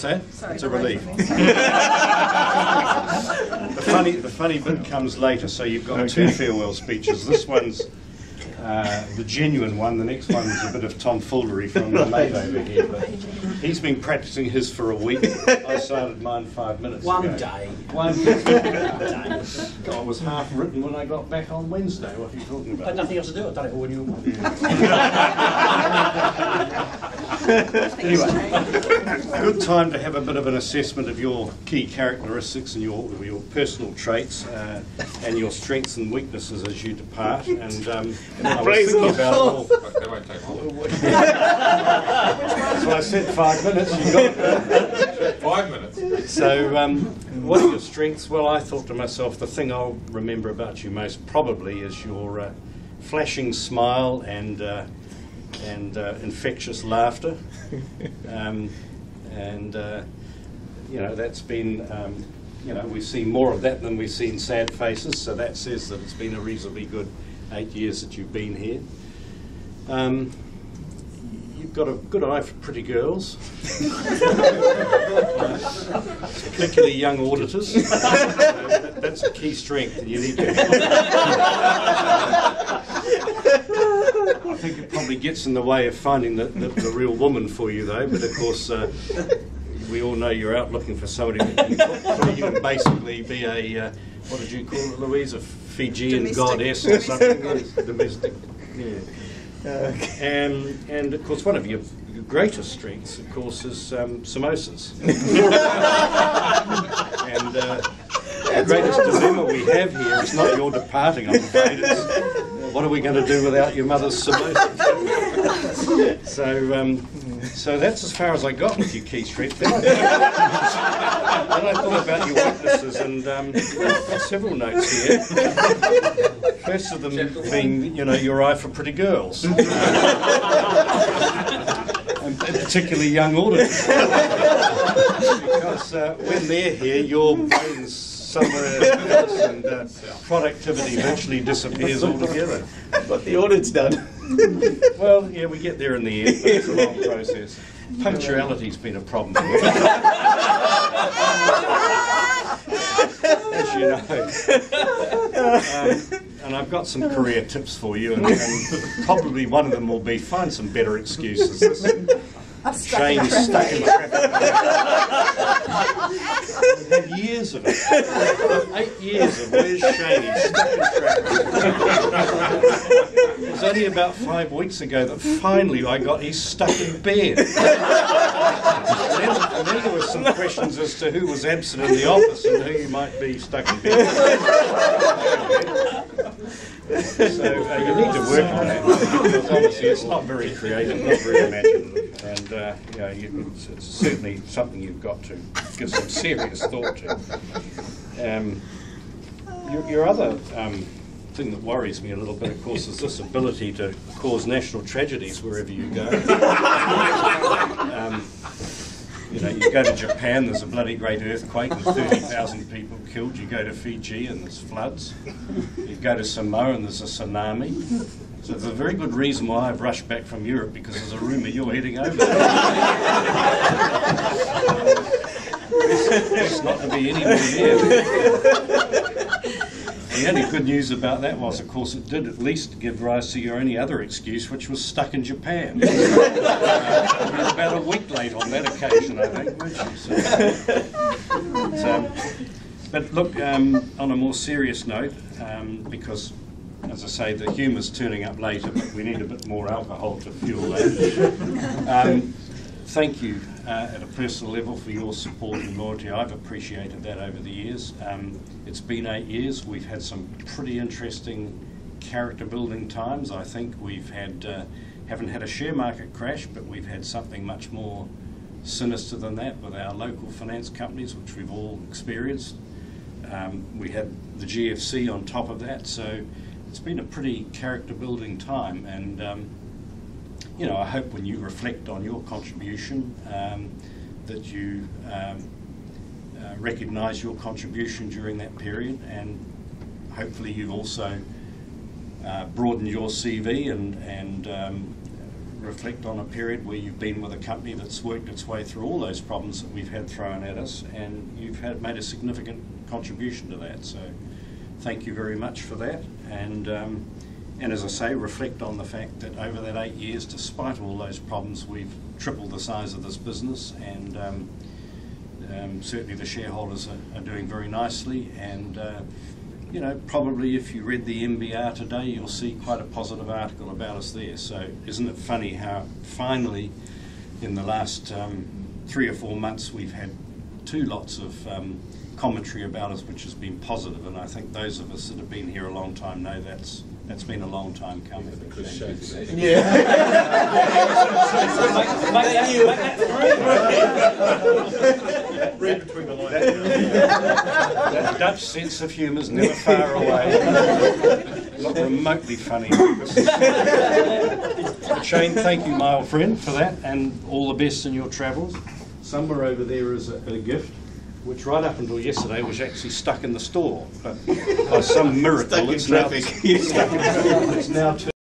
that? Sorry, it's a relief. The funny bit comes later, so you've got two farewell speeches. This one's the genuine one. The next one is a bit of tomfoolery from the mate over here. But he's been practicing his for a week. I started mine 5 minutes ago. One day. One day. God, it was half written when I got back on Wednesday. What are you talking I had about? nothing else to do. I've done it all when you were Anyway, good time to have a bit of an assessment of your key characteristics and your personal traits and your strengths and weaknesses as you depart. And I was thinking about it. They won't take long. So I said 5 minutes. You got it. 5 minutes. So, what are your strengths? Well, I thought to myself, the thing I'll remember about you most probably is your flashing smile and infectious laughter. You know, that's been, you know, we've seen more of that than we've seen sad faces, so that says that it's been a reasonably good 8 years that you've been here. You've got a good eye for pretty girls, particularly young auditors. That's a key strength, and you need to. I think it probably gets in the way of finding the real woman for you, though. But of course, we all know you're out looking for somebody who can basically be a what did you call it, Louise? A Fijian domestic goddess or something? Domestic. Yeah. And of course, one of your greatest strengths, of course, is samosas. And the greatest dilemma we have here is not your departing, I'm afraid. It's what are we going to do without your mother's samosas? So that's as far as I got with your key strengths. Then I thought about your weaknesses, and I've got several notes here. First of them being, you know, your eye for pretty girls, and particularly young auditors, because when they're here, your brain's somewhere else, and productivity virtually disappears altogether. But the audit's done. Well, yeah, we get there in the end, but it's a long process. Punctuality's been a problem, as you know. And I've got some career tips for you, and probably one of them will be find some better excuses. Shane's stuck in traffic. We've had years of it. 8 years of where's Shane? He's stuck in traffic. It was only about 5 weeks ago that finally I got he's stuck in bed. And then there were some questions as to who was absent in the office and who you might be stuck in bed. So you need to work on that, because obviously it's not very creative, not very imaginative, and you know, it's certainly something you've got to give some serious thought to. Your other thing that worries me a little bit, of course, is this ability to cause national tragedies wherever you go. You know, you go to Japan, there's a bloody great earthquake and 30,000 people killed. You go to Fiji and there's floods. You go to Samoa and there's a tsunami. So there's a very good reason why I've rushed back from Europe, because there's a rumour you're heading over there. Best not to be anywhere near. The only good news about that was, of course, it did at least give rise to your only other excuse, which was stuck in Japan. You were about a week late on that occasion, I think, weren't you? But look, on a more serious note, because, as I say, the humour's turning up later, but we need a bit more alcohol to fuel that. Thank you at a personal level for your support and loyalty. I've appreciated that over the years. It's been 8 years. We've had some pretty interesting character building times. I think we've had, haven't had a share market crash, but we've had something much more sinister than that with our local finance companies, which we've all experienced. We had the GFC on top of that, so it's been a pretty character building time, and you know, I hope when you reflect on your contribution that you recognise your contribution during that period, and hopefully you've also broadened your CV and reflect on a period where you've been with a company that's worked its way through all those problems that we've had thrown at us, and you've made a significant contribution to that. So thank you very much for that. And as I say, reflect on the fact that over that 8 years, despite all those problems, we've tripled the size of this business, and certainly the shareholders are doing very nicely. And you know, probably if you read the MBR today, you'll see quite a positive article about us there. So isn't it funny how finally, in the last 3 or 4 months, we've had 2 lots of commentary about us, which has been positive. And I think those of us that have been here a long time know that's been a long time coming. Yeah. Read between the lines. That Dutch sense of humour is never far away. Not remotely funny. Shane, thank you, my old friend, for that, and all the best in your travels. Somewhere over there is a gift, which right up until yesterday was actually stuck in the store, but by some miracle it's now